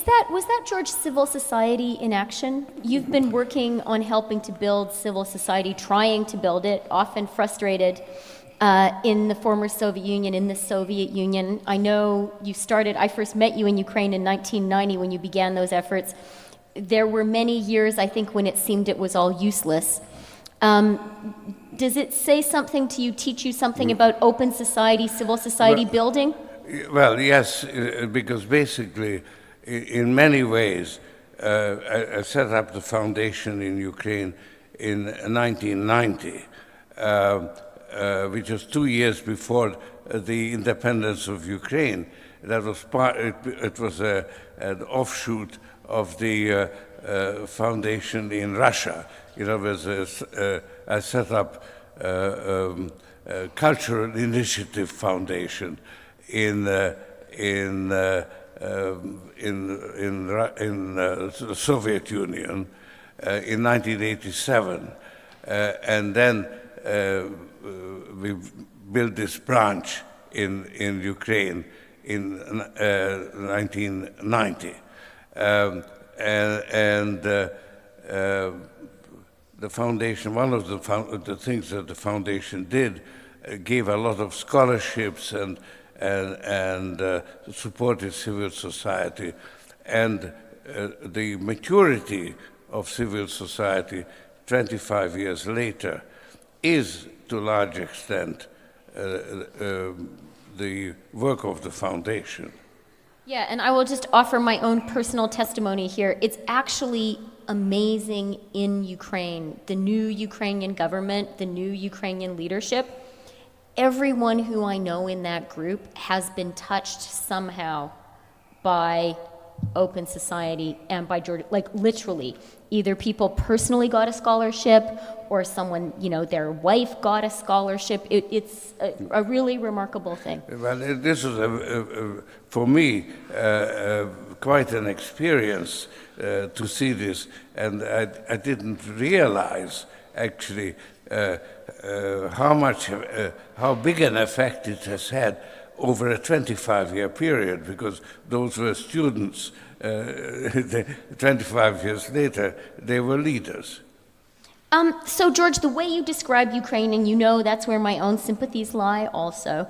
Was that, George, civil society in action? You've been working on helping to build civil society, trying to build it, often frustrated in the former Soviet Union, in the Soviet Union. I know you started, I first met you in Ukraine in 1990 when you began those efforts. There were many years, I think, when it seemed it was all useless. Does it say something to you, teach you something about open society, civil society building? Well, yes, because basically, in many ways, I set up the foundation in Ukraine in 1990, which was 2 years before the independence of Ukraine. That was it was an offshoot of the foundation in Russia. You know, I set up Cultural Initiative Foundation in the Soviet Union in 1987, and then we built this branch in Ukraine in 1990, the foundation. One of the things that the foundation did gave a lot of scholarships and supported civil society, and the maturity of civil society 25 years later is to a large extent the work of the foundation. Yeah, and I will just offer my own personal testimony here. It's actually amazing in Ukraine, the new Ukrainian government, the new Ukrainian leadership. Everyone who I know in that group has been touched somehow by open society and by George, like literally. Either people personally got a scholarship or someone, you know, their wife got a scholarship. It's a really remarkable thing. Well, this was, for me, quite an experience to see this, and I didn't realize, actually, how big an effect it has had over a 25-year period, because those were students. 25 years later, they were leaders. So, George, the way you describe Ukraine, and you know that's where my own sympathies lie also,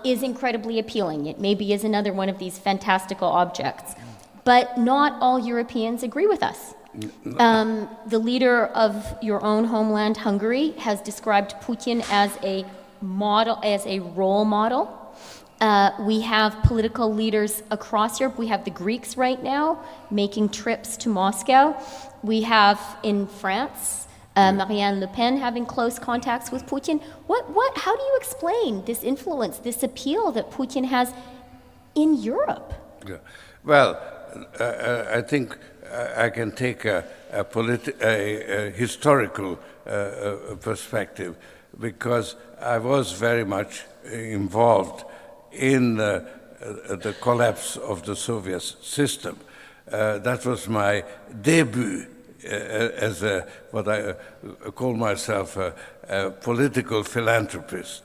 is incredibly appealing. It maybe is another one of these fantastical objects. But not all Europeans agree with us. The leader of your own homeland, Hungary, has described Putin as a model, as a role model. We have political leaders across Europe. We have the Greeks right now making trips to Moscow. We have in France, Marine Le Pen having close contacts with Putin. How do you explain this influence, this appeal that Putin has in Europe? Yeah. Well, I think I can take a historical perspective, because I was very much involved in the collapse of the Soviet system. That was my debut as what I call myself a political philanthropist.